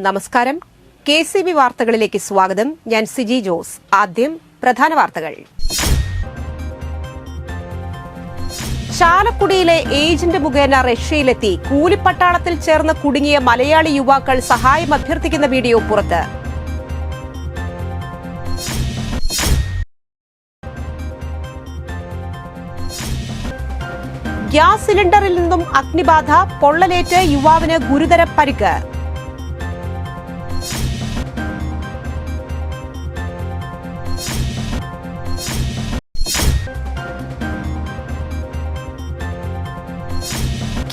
നമസ്കാരം. KCB വാർത്തകളിലേക്ക് സ്വാഗതം. ഞാൻ സിജി ജോസ്. ആദ്യം പ്രധാന വാർത്തകൾ. ചാലക്കുടിയിലെ ഏജന്റ് മുഖേന റഷ്യയിലെത്തി കൂലിപ്പട്ടാളത്തിൽ ചേർന്ന് കുടുങ്ങിയ മലയാളി യുവാക്കൾ സഹായം അഭ്യർത്ഥിക്കുന്ന വീഡിയോ പുറത്ത്. ഗ്യാസ് സിലിണ്ടറിൽ നിന്നും അഗ്നിബാധ, പൊള്ളലേറ്റ് യുവാവിന് ഗുരുതര പരിക്ക്.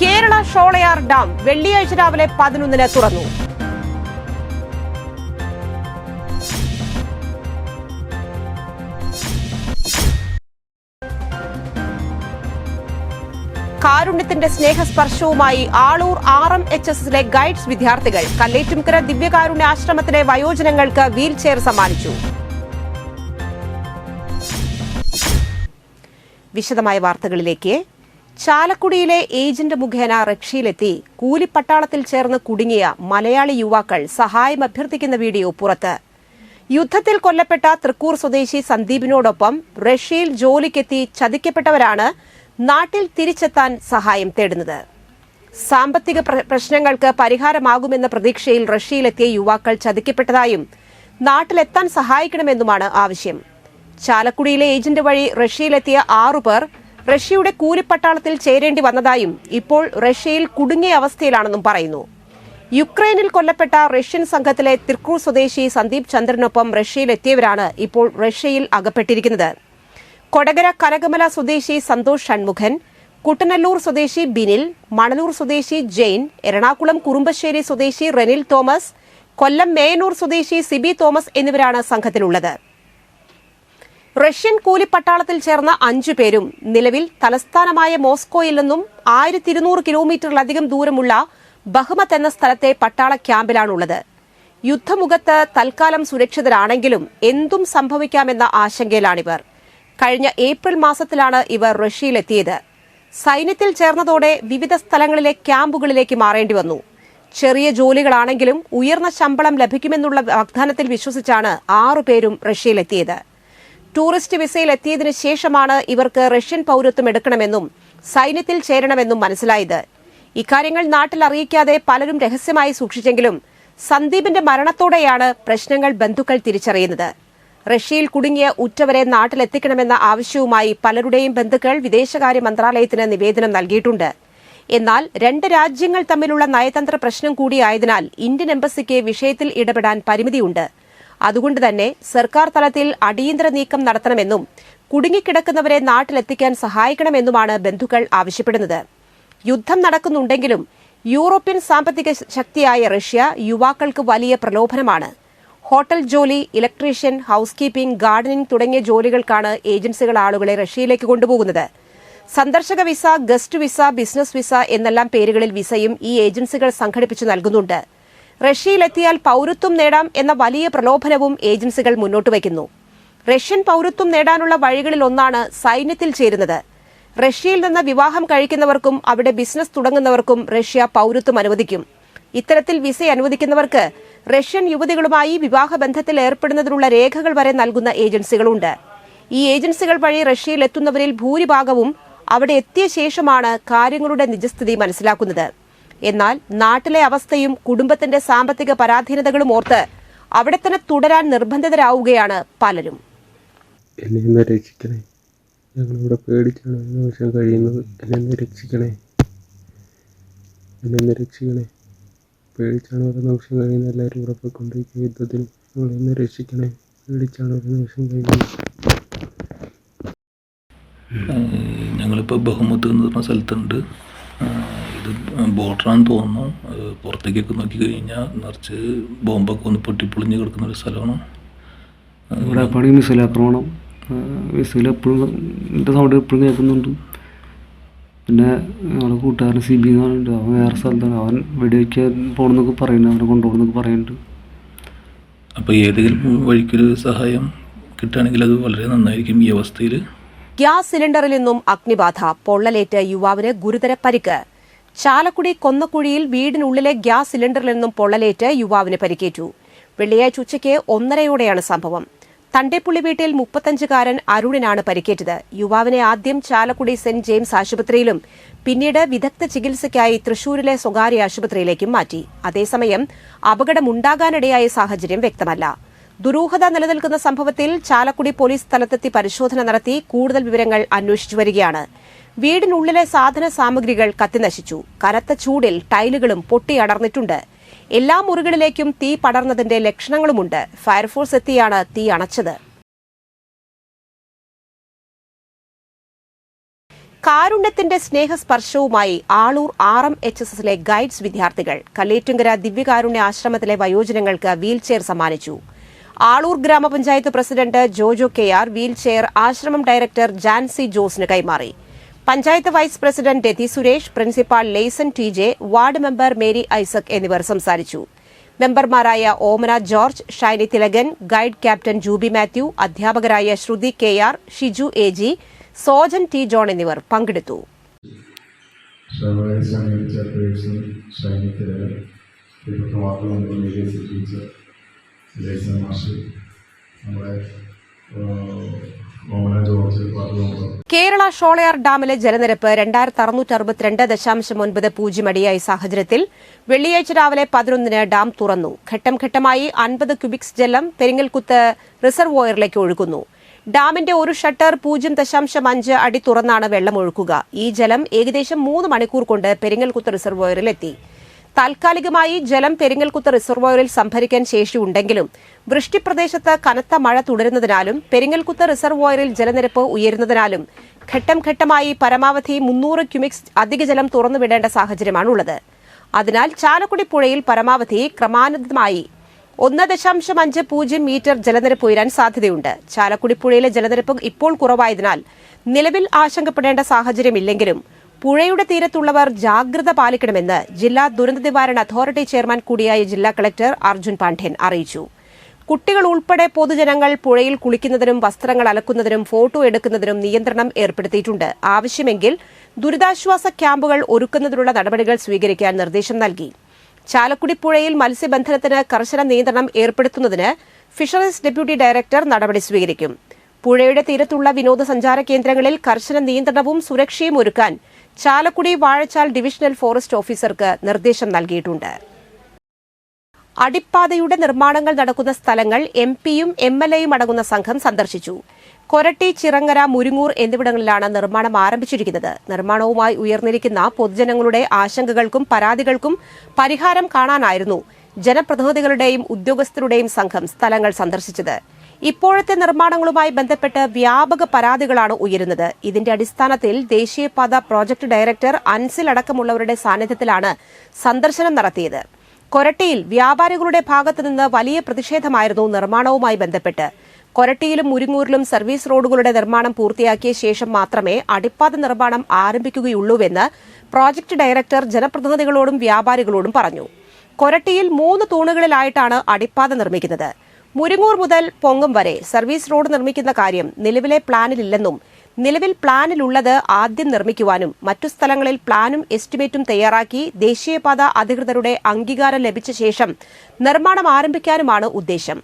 കേരള ഷോളയാർ ഡാം വെള്ളിയാഴ്ച രാവിലെ 11-ന് തുറന്നു. കാരുണ്യത്തിന്റെ സ്നേഹസ്പർശവുമായി ആളൂർ RMHSലെ ഗൈഡ്സ് വിദ്യാർത്ഥികൾ. കല്ലേറ്റുംകര ദിവ്യകാരുണ്യ ആശ്രമത്തിലെ വയോജനങ്ങൾക്ക് വീൽ ചെയർ സമ്മാനിച്ചു. വിശദമായ വാർത്തകളിലേക്ക്. ചാലക്കുടിയിലെ ഏജന്റ് മുഖേന റഷ്യയിലെത്തി കൂലിപ്പട്ടാളത്തിൽ ചേർന്ന് കുടുങ്ങിയ മലയാളി യുവാക്കൾ സഹായം അഭ്യർത്ഥിക്കുന്ന വീഡിയോ പുറത്ത്. യുദ്ധത്തിൽ കൊല്ലപ്പെട്ട തൃക്കൂർ സ്വദേശി സന്ദീപിനോടൊപ്പം റഷ്യയിൽ ജോലിക്കെത്തി ചതിക്കപ്പെട്ടവരാണ് നാട്ടിൽ തിരിച്ചെത്താൻ സഹായം തേടുന്നത്. സാമ്പത്തിക പ്രശ്നങ്ങൾക്ക് പരിഹാരമാകുമെന്ന പ്രതീക്ഷയിൽ റഷ്യയിലെത്തിയ യുവാക്കൾ ചതിക്കപ്പെട്ടതായും നാട്ടിലെത്താൻ സഹായിക്കണമെന്നുമാണ് ആവശ്യം. ചാലക്കുടിയിലെ ഏജന്റ് വഴി റഷ്യയിലെത്തിയ 6 പേർ റഷ്യയുടെ കൂലിപ്പട്ടാളത്തിൽ ചേരേണ്ടി വന്നതായും ഇപ്പോൾ റഷ്യയിൽ കുടുങ്ങിയ അവസ്ഥയിലാണെന്നും പറയുന്നു. യുക്രൈനിൽ കൊല്ലപ്പെട്ട റഷ്യൻ സംഘത്തിലെ തൃക്കൂർ സ്വദേശി സന്ദീപ് ചന്ദ്രനൊപ്പം റഷ്യയിലെത്തിയവരാണ് ഇപ്പോൾ റഷ്യയിൽ അകപ്പെട്ടിരിക്കുന്നത്. കൊടകര കനകമല സ്വദേശി സന്തോഷ് ഷൺമുഖൻ, കുട്ടനല്ലൂർ സ്വദേശി ബിനിൽ, മണലൂർ സ്വദേശി ജെയിൻ, എറണാകുളം കുറുമ്പശ്ശേരി സ്വദേശി റെനിൽ തോമസ്, കൊല്ലം മേയനൂർ സ്വദേശി സിബി തോമസ് എന്നിവരാണ് സംഘത്തിലുള്ളത്. റഷ്യൻ കൂലിപ്പട്ടാളത്തിൽ ചേർന്ന 5 പേരും നിലവിൽ തലസ്ഥാനമായ മോസ്കോയിൽ നിന്നും 1200 കിലോമീറ്ററിലധികം ദൂരമുള്ള ബഹ്മത്ത് എന്ന സ്ഥലത്തെ പട്ടാള ക്യാമ്പിലാണുള്ളത്. യുദ്ധമുഖത്ത് തൽക്കാലം സുരക്ഷിതരാണെങ്കിലും എന്തും സംഭവിക്കാമെന്ന ആശങ്കയിലാണിവർ. കഴിഞ്ഞ ഏപ്രിൽ മാസത്തിലാണ് ഇവർ റഷ്യയിലെത്തിയത്. സൈന്യത്തിൽ ചേർന്നതോടെ വിവിധ സ്ഥലങ്ങളിലെ ക്യാമ്പുകളിലേക്ക് മാറേണ്ടി വന്നു. ചെറിയ ജോലികളാണെങ്കിലും ഉയർന്ന ശമ്പളം ലഭിക്കുമെന്നുള്ള വാഗ്ദാനത്തിൽ വിശ്വസിച്ചാണ് 6 പേരും റഷ്യയിലെത്തിയത്. ടൂറിസ്റ്റ് വിസയിൽ എത്തിയതിനു ശേഷമാണ് ഇവർക്ക് റഷ്യൻ പൌരത്വം എടുക്കണമെന്നും സൈന്യത്തിൽ ചേരണമെന്നും മനസ്സിലായത്. ഇക്കാര്യങ്ങൾ നാട്ടിൽ അറിയിക്കാതെ പലരും രഹസ്യമായി സൂക്ഷിച്ചെങ്കിലും സന്ദീപിന്റെ മരണത്തോടെയാണ് പ്രശ്നങ്ങൾ ബന്ധുക്കൾ തിരിച്ചറിയുന്നത്. റഷ്യയിൽ കുടുങ്ങിയ ഉറ്റവരെ നാട്ടിലെത്തിക്കണമെന്ന ആവശ്യവുമായി പലരുടെയും ബന്ധുക്കൾ വിദേശകാര്യ മന്ത്രാലയത്തിന് നിവേദനം നൽകിയിട്ടുണ്ട്. എന്നാൽ 2 രാജ്യങ്ങൾ തമ്മിലുള്ള നയതന്ത്ര പ്രശ്നം കൂടിയായതിനാൽ ഇന്ത്യൻ എംബസിക്ക് വിഷയത്തിൽ ഇടപെടാൻ പരിമിതിയുണ്ട്. അതുകൊണ്ട് തന്നെ സർക്കാർ തലത്തിൽ അടിയന്തര നീക്കം നടത്തണമെന്നും കുടുങ്ങിക്കിടക്കുന്നവരെ നാട്ടിലെത്തിക്കാൻ സഹായിക്കണമെന്നുമാണ് ബന്ധുക്കൾ ആവശ്യപ്പെടുന്നത്. യുദ്ധം നടക്കുന്നുണ്ടെങ്കിലും യൂറോപ്യൻ സാമ്പത്തിക ശക്തിയായ റഷ്യ യുവാക്കൾക്ക് വലിയ പ്രലോഭനമാണ്. ഹോട്ടൽ ജോലി, ഇലക്ട്രീഷ്യൻ, ഹൌസ് കീപ്പിംഗ്, ഗാർഡനിംഗ് തുടങ്ങിയ ജോലികൾക്കാണ് ഏജൻസികൾ ആളുകളെ റഷ്യയിലേക്ക് കൊണ്ടുപോകുന്നത്. സന്ദർശക visa, guest visa, business visa എന്നെല്ലാം പേരുകളിൽ വിസയും ഈ ഏജൻസികൾ സംഘടിപ്പിച്ചു നൽകുന്നുണ്ട്. റഷ്യയിലെത്തിയാൽ പൌരത്വം നേടാം എന്ന വലിയ പ്രലോഭനവും ഏജൻസികൾ മുന്നോട്ട് വയ്ക്കുന്നു. റഷ്യൻ പൌരത്വം നേടാനുള്ള വഴികളിൽ ഒന്നാണ് സൈന്യത്തിൽ ചേരുന്നത്. റഷ്യയിൽ നിന്ന് വിവാഹം കഴിക്കുന്നവർക്കും അവിടെ ബിസിനസ് തുടങ്ങുന്നവർക്കും റഷ്യ പൌരത്വം അനുവദിക്കും. ഇത്തരത്തിൽ വിസ അനുവദിക്കുന്നവർക്ക് റഷ്യൻ യുവതികളുമായി വിവാഹബന്ധത്തിൽ ഏർപ്പെടുന്നതിനുള്ള രേഖകൾ വരെ നൽകുന്ന ഏജൻസികളുണ്ട്. ഈ ഏജൻസികൾ വഴി റഷ്യയിൽ എത്തുന്നവരിൽ ഭൂരിഭാഗവും അവിടെ എത്തിയ ശേഷമാണ് കാര്യങ്ങളുടെ നിജസ്ഥിതി മനസ്സിലാക്കുന്നത്. എന്നാൽ നാട്ടിലെ അവസ്ഥയും കുടുംബത്തിന്റെ സാമ്പത്തിക പരാധീനതകളും ഓർത്ത് അവിടെ തന്നെ തുടരാൻ നിർബന്ധിതരാവുകയാണ് പലരും. എന്നെ രക്ഷിക്കണേ, ഞങ്ങളിവിടെ പേടിച്ചാണ് നിമിഷം കഴിയുന്നത്. എന്നെ രക്ഷിക്കണേ, എന്നെ രക്ഷിക്കണേ, പേടിച്ചാണ് ഒരു നിമിഷം കഴിയുന്നത്. എല്ലാവരും ഇവിടെ പോയിക്കൊണ്ടിരിക്കുന്ന യുദ്ധത്തിന് ഞങ്ങളെന്നെ രക്ഷിക്കണേ, പേടിച്ചാണ് ഒരു നിമിഷം കഴിയുന്നത്. ഞങ്ങളിപ്പോൾ ബഹുമത്ത് എന്ന് പറഞ്ഞ സ്ഥലത്തുണ്ട്. ഇത് ബോർഡറാണെന്ന് തോന്നുന്നു. പുറത്തേക്കൊക്കെ നോക്കി കഴിഞ്ഞാൽ നിറച്ച് ബോംബൊക്കെ ഒന്ന് പൊട്ടിപ്പൊളിഞ്ഞ് കിടക്കുന്ന ഒരു സ്ഥലമാണ്. ഇവിടെ പണി മിസൈൽ ആക്രമണം, മിസൈൽ എപ്പോഴും എൻ്റെ സൗണ്ട് എപ്പോഴും കേൾക്കുന്നുണ്ട്. പിന്നെ ഞങ്ങളുടെ കൂട്ടുകാരൻ സിബി എന്ന് പറഞ്ഞിട്ട് അവൻ വേറെ സ്ഥലത്താണ്. അവൻ വെടിവെക്കാൻ പോകണമെന്നൊക്കെ പറയുന്നുണ്ട്, അവനെ കൊണ്ടുപോകണമെന്നൊക്കെ പറയുന്നുണ്ട്. അപ്പോൾ ഏതെങ്കിലും വഴിക്കൊരു സഹായം കിട്ടുകയാണെങ്കിൽ അത് വളരെ നന്നായിരിക്കും ഈ അവസ്ഥയിൽ. ഗ്യാസ് സിലിണ്ടറിൽ നിന്നും അഗ്നിബാധ, പൊള്ളലേറ്റ് യുവാവിന് ഗുരുതര പരിക്ക്. ചാലക്കുടി കൊന്നക്കുഴിയിൽ വീടിനുള്ളിലെ ഗ്യാസ് സിലിണ്ടറിൽ നിന്നും പൊള്ളലേറ്റ് യുവാവിന് പരിക്കേറ്റു. വെള്ളിയാഴ്ച ഉച്ചയ്ക്ക് 1:30യോടെയാണ് സംഭവം. തണ്ടേപ്പുള്ളി വീട്ടിൽ 35-കാരൻ അരുണിനാണ് പരിക്കേറ്റത്. യുവാവിനെ ആദ്യം ചാലക്കുടി സെന്റ് ജെയിംസ് ആശുപത്രിയിലും പിന്നീട് വിദഗ്ധ ചികിത്സയ്ക്കായി തൃശൂരിലെ സ്വകാര്യ ആശുപത്രിയിലേക്കും മാറ്റി. അതേസമയം അപകടമുണ്ടാകാനിടയായ സാഹചര്യം വ്യക്തമല്ല. ദുരൂഹത നിലനിൽക്കുന്ന സംഭവത്തിൽ ചാലക്കുടി പോലീസ് സ്ഥലത്തെത്തി പരിശോധന നടത്തി കൂടുതൽ വിവരങ്ങൾ അന്വേഷിച്ചു വരികയാണ്. വീടിനുള്ളിലെ സാധന സാമഗ്രികൾ കത്തിനശിച്ചു. കനത്ത ചൂടിൽ ടൈലുകളും പൊട്ടിയടർന്നിട്ടുണ്ട്. എല്ലാ മുറികളിലേക്കും തീ പടർന്നതിന്റെ ലക്ഷണങ്ങളുമുണ്ട്. ഫയർഫോഴ്സ് എത്തിയാണ് തീ അണച്ചത്. കാരുണ്യത്തിന്റെ സ്നേഹസ്പർശവുമായി ആളൂർ RMHSലെ ഗൈഡ്സ് വിദ്യാർത്ഥികൾ കല്ലേറ്റുങ്കര ദിവ്യകാരുണ്യ ആശ്രമത്തിലെ വയോജനങ്ങൾക്ക് വീൽചെയർ സമ്മാനിച്ചു. ആളൂർ ഗ്രാമപഞ്ചായത്ത് പ്രസിഡന്റ് ജോജോ KR വീൽചെയർ ആശ്രമം ഡയറക്ടർ ജാൻസി ജോസിന് കൈമാറി. Panchayat vice president Rathi Suresh, principal Laison TJ, ward member Mary Isaac എന്നിവർ സംസാരിച്ചു. മെമ്പർമാരായ ഓമന ജോർജ്, ഷൈനി തിലകൻ, ഗൈഡ് ക്യാപ്റ്റൻ ജൂബി മാത്യു, അധ്യാപകരായ Sruthi KR, Shiju AG, Sojan T John എന്നിവർ പങ്കെടുത്തു. കേരള ഷോളയാർ ഡാമിലെ ജലനിരപ്പ് 2662.90 അടിയായ സാഹചര്യത്തിൽ വെള്ളിയാഴ്ച രാവിലെ 11-ന് ഡാം തുറന്നു. ഘട്ടം ഘട്ടമായി 50 ക്യൂബിക്സ് ജലം പെരിങ്ങൽകുത്ത് റിസർവോയറിലേക്ക് ഒഴുകുന്നു. ഡാമിന്റെ ഒരു ഷട്ടർ 0.5 അടി തുറന്നാണ് വെള്ളം ഒഴുക്കുക. ഈ ജലം ഏകദേശം 3 മണിക്കൂർ കൊണ്ട് പെരിങ്ങൽകുത്ത് റിസർവോയറിലെത്തി. താൽക്കാലികമായി ജലം പെരിങ്ങൽകുത്ത് റിസർവോയറിൽ സംഭരിക്കാൻ ശേഷിയുണ്ടെങ്കിലും വൃഷ്ടിപ്രദേശത്ത് കനത്ത മഴ തുടരുന്നതിനാലും പെരിങ്ങൽകുത്ത് റിസർവോയറിൽ ജലനിരപ്പ് ഉയരുന്നതിനാലും ഘട്ടം ഘട്ടമായി പരമാവധി 300 ക്യൂബിക്സ് അധിക ജലം തുറന്നുവിടേണ്ട സാഹചര്യമാണുള്ളത്. അതിനാൽ ചാലക്കുടി പുഴയിൽ പരമാവധി ക്രമാനുഗതമായി 1.50 മീറ്റർ ജലനിരപ്പ് ഉയരാൻ സാധ്യതയുണ്ട്. ചാലക്കുടി പുഴയിലെ ജലനിരപ്പ് ഇപ്പോൾ കുറവായതിനാൽ നിലവിൽ ആശങ്കപ്പെടേണ്ട സാഹചര്യമില്ലെങ്കിലും പുഴയുടെ തീരത്തുള്ളവർ ജാഗ്രത പാലിക്കണമെന്ന് ജില്ലാ ദുരന്ത നിവാരണ അതോറിറ്റി ചെയർമാൻ കൂടിയായ ജില്ലാ കളക്ടർ അർജുൻ പാണ്ഡ്യൻ അറിയിച്ചു. കുട്ടികൾ ഉൾപ്പെടെ പൊതുജനങ്ങൾ പുഴയിൽ കുളിക്കുന്നതിനും വസ്ത്രങ്ങൾ അലക്കുന്നതിനും ഫോട്ടോ എടുക്കുന്നതിനും നിയന്ത്രണം ഏർപ്പെടുത്തിയിട്ടുണ്ട്. ആവശ്യമെങ്കിൽ ദുരിതാശ്വാസ ക്യാമ്പുകൾ ഒരുക്കുന്നതിനുള്ള നടപടികൾ സ്വീകരിക്കാൻ നിർദ്ദേശം നൽകി. ചാലക്കുടി പുഴയിൽ മത്സ്യബന്ധനത്തിന് കർശന നിയന്ത്രണം ഏർപ്പെടുത്തുന്നതിന് ഫിഷറീസ് ഡെപ്യൂട്ടി ഡയറക്ടർ നടപടി സ്വീകരിക്കും. പുഴയുടെ തീരത്തുള്ള വിനോദസഞ്ചാര കേന്ദ്രങ്ങളിൽ കർശന നിയന്ത്രണവും സുരക്ഷയും ഒരുക്കാൻ ചാലക്കുടി വാഴച്ചാൽ ഡിവിഷണൽ ഫോറസ്റ്റ് ഓഫീസർക്ക് നിർദ്ദേശം നൽകിയിട്ടുണ്ട്. അടിപ്പാതയുടെ നിർമ്മാണങ്ങൾ നടക്കുന്ന സ്ഥലങ്ങൾ MPയും MLAയും അടങ്ങുന്ന സംഘം സന്ദർശിച്ചു. കൊരട്ടി, ചിറങ്ങര, മുരിങ്ങൂർ എന്നിവിടങ്ങളിലാണ് നിർമ്മാണം ആരംഭിച്ചിരിക്കുന്നത്. നിർമ്മാണവുമായി ഉയർന്നിരിക്കുന്ന പൊതുജനങ്ങളുടെ ആശങ്കകൾക്കും പരാതികൾക്കും പരിഹാരം കാണാനായിരുന്നു ജനപ്രതിനിധികളുടെയും ഉദ്യോഗസ്ഥരുടെയും സംഘം സ്ഥലങ്ങൾ സന്ദർശിച്ചത്. ഇപ്പോഴത്തെ നിർമ്മാണങ്ങളുമായി ബന്ധപ്പെട്ട് വ്യാപക പരാതികളാണ് ഉയരുന്നത്. ഇതിന്റെ അടിസ്ഥാനത്തിൽ ദേശീയപാത പ്രോജക്ട് ഡയറക്ടർ അൻസിൽ അടക്കമുള്ളവരുടെ സാന്നിധ്യത്തിലാണ് സന്ദർശനം നടത്തിയത്. കൊരട്ടിയിൽ വ്യാപാരികളുടെ ഭാഗത്തുനിന്ന് വലിയ പ്രതിഷേധമായിരുന്നു നിർമ്മാണവുമായി ബന്ധപ്പെട്ട്. കൊരട്ടിയിലും മുരിങ്ങൂരിലും സർവീസ് റോഡുകളുടെ നിർമ്മാണം പൂർത്തിയാക്കിയ ശേഷം മാത്രമേ അടിപ്പാത നിർമ്മാണം ആരംഭിക്കുകയുള്ളൂവെന്ന് പ്രോജക്ട് ഡയറക്ടർ ജനപ്രതിനിധികളോടും വ്യാപാരികളോടും പറഞ്ഞു. കൊരട്ടിയിൽ 3 തൂണുകളിലായിട്ടാണ് അടിപ്പാത നിർമ്മിക്കുന്നത്. മുരിങ്ങൂർ മുതൽ പൊങ്ങം വരെ സർവീസ് റോഡ് നിർമ്മിക്കുന്ന കാര്യം നിലവിലെ പ്ലാനിലില്ലെന്നും നിലവിൽ പ്ലാനിലുള്ളത് ആദ്യം നിർമ്മിക്കുവാനും മറ്റു സ്ഥലങ്ങളിൽ പ്ലാനും എസ്റ്റിമേറ്റും തയ്യാറാക്കി ദേശീയപാത അധികൃതരുടെ അംഗീകാരം ലഭിച്ച ശേഷം നിർമ്മാണം ആരംഭിക്കാനുമാണ് ഉദ്ദേശം.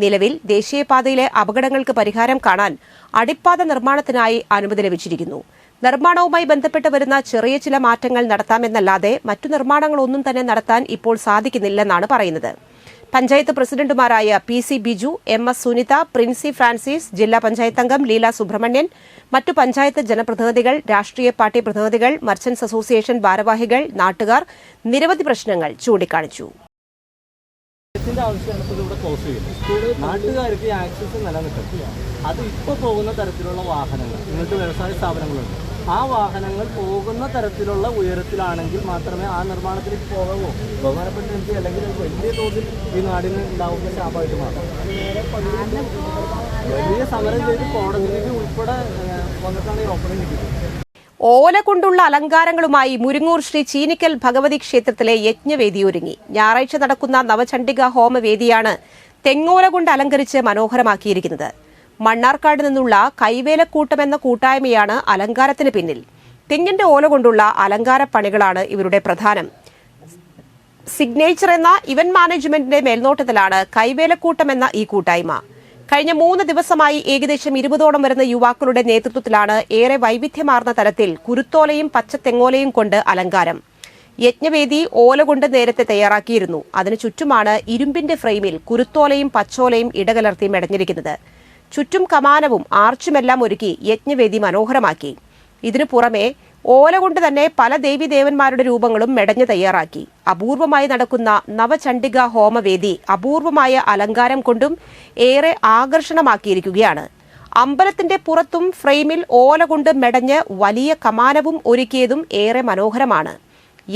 നിലവിൽ ദേശീയപാതയിലെ അപകടങ്ങൾക്ക് പരിഹാരം കാണാൻ അടിപ്പാത നിർമ്മാണത്തിനായി അനുമതി ലഭിച്ചിരിക്കുന്നു. നിർമ്മാണവുമായി ബന്ധപ്പെട്ട് വരുന്ന ചെറിയ ചില മാറ്റങ്ങൾ നടത്താമെന്നല്ലാതെ മറ്റു നിർമ്മാണങ്ങളൊന്നും തന്നെ നടത്താൻ ഇപ്പോൾ സാധിക്കുന്നില്ലെന്നാണ് പറയുന്നത്. പഞ്ചായത്ത് പ്രസിഡന്റുമാരായ PC ബിജു, MS സുനിത, പ്രിൻസി ഫ്രാൻസിസ്, ജില്ലാ പഞ്ചായത്ത് അംഗം ലീല സുബ്രഹ്മണ്യൻ, മറ്റു പഞ്ചായത്ത് ജനപ്രതിനിധികൾ, രാഷ്ട്രീയ പാർട്ടി പ്രതിനിധികൾ, മർച്ചന്റ്സ് അസോസിയേഷൻ ഭാരവാഹികൾ, നാട്ടുകാർ നിരവധി പ്രശ്നങ്ങൾ ചൂണ്ടിക്കാണിച്ചു. നാട്ടുകാർക്ക് ആക്സസ് നിലനിൽക്കും. അത് ഇപ്പോൾ പോകുന്ന തരത്തിലുള്ള വാഹനങ്ങൾ, ഇങ്ങനത്തെ വ്യവസായ സ്ഥാപനങ്ങളുണ്ട്. ആ വാഹനങ്ങൾ പോകുന്ന തരത്തിലുള്ള ഉയരത്തിലാണെങ്കിൽ മാത്രമേ ആ നിർമ്മാണത്തിലേക്ക് പോകാവൂ. ബഹുമാനപ്പെട്ട MP അല്ലെങ്കിൽ വലിയ തോതിൽ ഈ നാടിന് ഉണ്ടാവുന്ന ശാപമായിട്ട് മാറും. വലിയ സമരം ചെയ്ത് കോടതിയിലേക്ക് ഉൾപ്പെടെ വന്നിട്ടാണ് ഈ ഓപ്പണിംഗ് കിട്ടിയത്. ഓല കൊണ്ടുള്ള അലങ്കാരങ്ങളുമായി മുരിങ്ങൂർ ശ്രീ ചീനിക്കൽ ഭഗവതി ക്ഷേത്രത്തിലെ യജ്ഞവേദി ഒരുങ്ങി. ഞായറാഴ്ച നടക്കുന്ന നവചണ്ഡിക ഹോമവേദിയാണ് തെങ്ങോല കൊണ്ട് അലങ്കരിച്ച് മനോഹരമാക്കിയിരിക്കുന്നത്. മണ്ണാർക്കാട് നിന്നുള്ള കൈവേലക്കൂട്ടം എന്ന കൂട്ടായ്മയാണ് അലങ്കാരത്തിന് പിന്നിൽ. തെങ്ങിന്റെ ഓല കൊണ്ടുള്ള അലങ്കാര പണികളാണ് ഇവരുടെ പ്രധാനം. സിഗ്നേച്ചർ എന്ന ഇവന്റ് മാനേജ്മെന്റിന്റെ മേൽനോട്ടത്തിലാണ് കൈവേലക്കൂട്ടം എന്ന ഈ കൂട്ടായ്മ. കഴിഞ്ഞ 3 ദിവസമായി ഏകദേശം 20ഓളം വരുന്ന യുവാക്കളുടെ നേതൃത്വത്തിലാണ് ഏറെ വൈവിധ്യമാർന്ന തരത്തിൽ കുരുത്തോലയും പച്ചത്തെങ്ങോലയും കൊണ്ട് അലങ്കാരം. യജ്ഞവേദി ഓല കൊണ്ട് നേരത്തെ തയ്യാറാക്കിയിരുന്നു. അതിനു ചുറ്റുമാണ് ഇരുമ്പിന്റെ ഫ്രെയിമിൽ കുരുത്തോലയും പച്ചോലയും ഇടകലർത്തി മെടഞ്ഞിരിക്കുന്നത്. ചുറ്റും കമാനവും ആർച്ചുമെല്ലാം ഒരുക്കി യജ്ഞവേദി മനോഹരമാക്കി. ഇതിനു പുറമെ ഓല കൊണ്ട് തന്നെ പല ദേവീദേവന്മാരുടെ രൂപങ്ങളും മെടഞ്ഞു തയ്യാറാക്കി. അപൂർവമായി നടക്കുന്ന നവചണ്ഡിക ഹോമവേദി അപൂർവമായ അലങ്കാരം കൊണ്ടും ഏറെ ആകർഷണമാക്കിയിരിക്കുകയാണ്. അമ്പലത്തിന്റെ പുറത്തും ഫ്രെയിമിൽ ഓല കൊണ്ട് മെടഞ്ഞ് വലിയ കമാനവും ഒരുക്കിയതും ഏറെ മനോഹരമാണ്.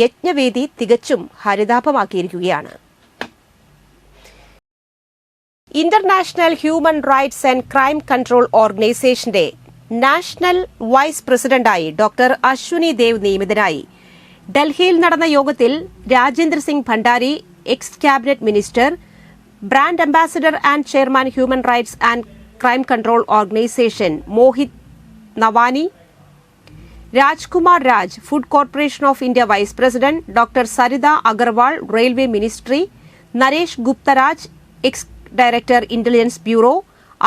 യജ്ഞവേദി തികച്ചും ഹരിതാഭമാക്കിയിരിക്കുകയാണ്. International human rights and crime control ഓർഗനൈസേഷന്റെ നാഷണൽ വൈസ് പ്രസിഡന്റായി ഡോക്ടർ അശ്വിനി ദേവ് നിയമിതനായി. ഡൽഹിയിൽ നടന്ന യോഗത്തിൽ Rajendra Singh Bhandari, ex cabinet minister, brand ambassador and chairman human rights and crime control organisation Mohit Navani, Rajkumar Raj, food corporation of India vice president, doctor Saritha Agarwal, railway ministry, Naresh Guptaraj, ex director intelligence bureau,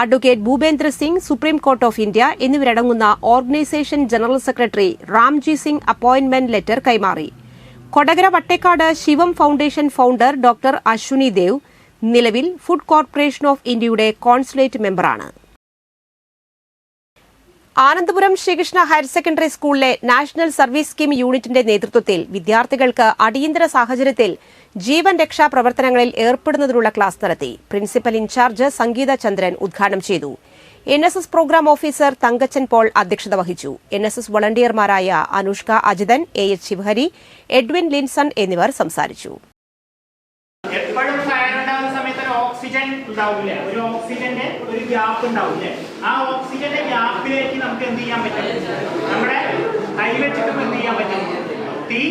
advocate Bhupendra Singh, supreme court of India എന്നിവരടങ്ങുന്ന organisation general secretary Ramji Singh appointment letter കൈമാറി. Kodakara Vattekkad Shivam foundation founder doctor Ashwini Dev നിലവിൽ food corporation of ഇന്ത്യയുടെ consulate മെമ്പറാണ്. Anandapuram Sreekrishna higher secondary സ്കൂളിലെ national service scheme യൂണിറ്റിന്റെ നേതൃത്വത്തിൽ വിദ്യാർത്ഥികൾക്ക് അടിയന്തര സാഹചര്യത്തിൽ ജീവൻ രക്ഷാ പ്രവർത്തനങ്ങളിൽ ഏർപ്പെടുന്നതിനുള്ള ക്ലാസ് നടത്തി. പ്രിൻസിപ്പൽ ഇൻചാർജ് സംഗീത ചന്ദ്രൻ ഉദ്ഘാടനം ചെയ്തു. NSS programme officer Thankachan Paul അധ്യക്ഷത വഹിച്ചു. NSS വളണ്ടിയർമാരായ അനുഷ്ക അജിതൻ, AH ശിവഹരി, എഡ്വിൻ ലിൻസൺ എന്നിവർ സംസാരിച്ചു. എപ്പോഴും ഫയർ ഉണ്ടാകുന്ന സമയത്ത് ഒരു ഓക്സിജൻ ഉണ്ടാവില്ല, ഒരു ഓക്സിജന്റെ ഒരു ഗ്യാപ്പ് ഉണ്ടാവില്ലേ? ആ ഓക്സിജന്റെ ഗ്യാപ്പിലേക്ക് നമുക്ക് എന്ത് ചെയ്യാൻ പറ്റും? നമ്മുടെ കൈ വെച്ചിട്ട് എന്ത് ചെയ്യാൻ പറ്റും? തീ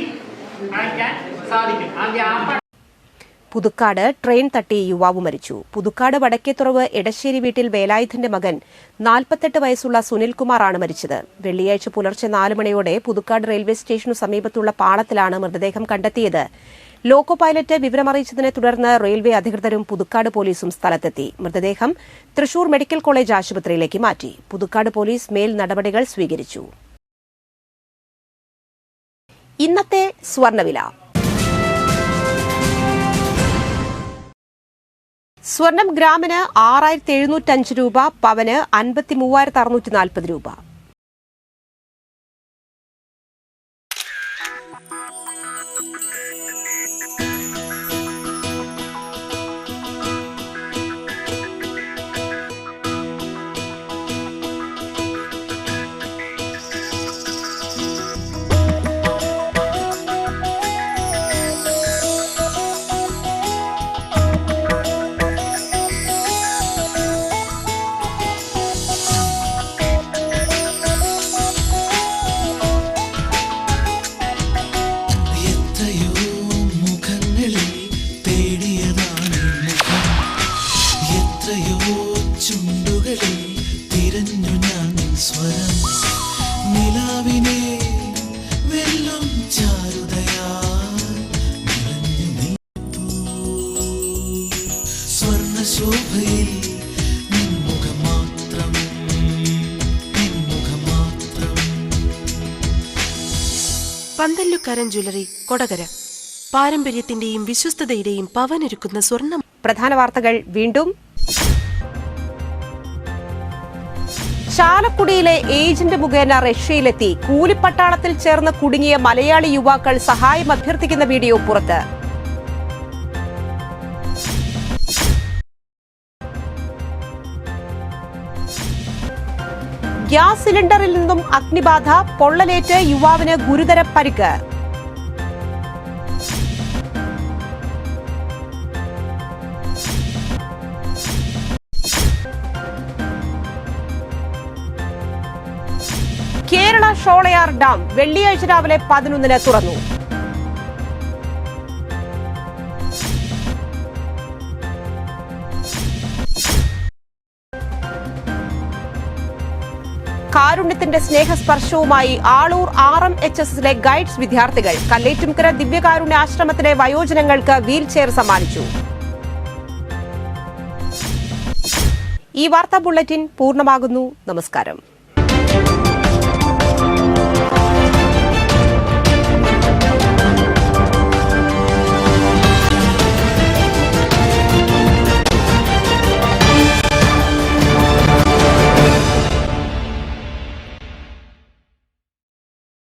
അണയ്ക്കാൻ സാധിക്കും. ആ ഗ്യാപ്പ്. പുതുക്കാട് ട്രെയിൻ തട്ടി യുവാവ് മരിച്ചു. പുതുക്കാട് വടക്കേത്തുറവ് എടശ്ശേരി വീട്ടിൽ വേലായുധന്റെ മകൻ 48 വയസ്സുള്ള സുനിൽകുമാറാണ് മരിച്ചത്. വെള്ളിയാഴ്ച പുലർച്ചെ 4 മണിയോടെ പുതുക്കാട് റെയിൽവേ സ്റ്റേഷനു സമീപത്തുള്ള പാളത്തിലാണ് മൃതദേഹം കണ്ടെത്തിയത്. ലോക്കോ പൈലറ്റ് വിവരമറിയിച്ചതിനെ തുടർന്ന് റെയിൽവേ അധികൃതരും പുതുക്കാട് പോലീസും സ്ഥലത്തെത്തി. മൃതദേഹം തൃശൂർ മെഡിക്കൽ കോളേജ് ആശുപത്രിയിലേക്ക് മാറ്റി. പുതുക്കാട് പോലീസ് മേൽ നടപടികൾ സ്വീകരിച്ചു. ഇന്നത്തെ സ്വർണ്ണവില. സ്വർണം ഗ്രാമിന് 6705 രൂപ, പവന് 53,640 രൂപ. പന്തല്ലുക്കാരൻ ജ്വല്ലറി, കൊടകര. പാരമ്പര്യത്തിന്റെയും വിശ്വസ്തതയുടെയും പവനൊരുക്കുന്ന സ്വർണ്ണം. പ്രധാന വാർത്തകൾ വീണ്ടും. ചാലക്കുടിയിലെ ഏജന്റ് മുഖേന റഷ്യയിലെത്തി കൂലിപ്പട്ടാളത്തിൽ ചേർന്ന് കുടുങ്ങിയ മലയാളി യുവാക്കൾ സഹായം അഭ്യർത്ഥിക്കുന്ന വീഡിയോ പുറത്ത്. ഗ്യാസ് സിലിണ്ടറിൽ നിന്നും അഗ്നിബാധ, പൊള്ളലേറ്റ് യുവാവിന് ഗുരുതര പരിക്ക്. കേരള ഷോളയാർ ഡാം വെള്ളിയാഴ്ച രാവിലെ 11-ന് തുറന്നു. കാരുണ്യത്തിന്റെ സ്നേഹസ്പർശവുമായി ആളൂർ RMHSലെ ഗൈഡ്സ് വിദ്യാർത്ഥികൾ. കല്ലേറ്റുംകര ദിവ്യകാരുണ്യ ആശ്രമത്തിലെ വയോജനങ്ങൾക്ക് വീൽചെയർ സമ്മാനിച്ചു. ഈ വാർത്താ ബുള്ളറ്റിൻ പൂർണ്ണമാകുന്നു. നമസ്കാരം.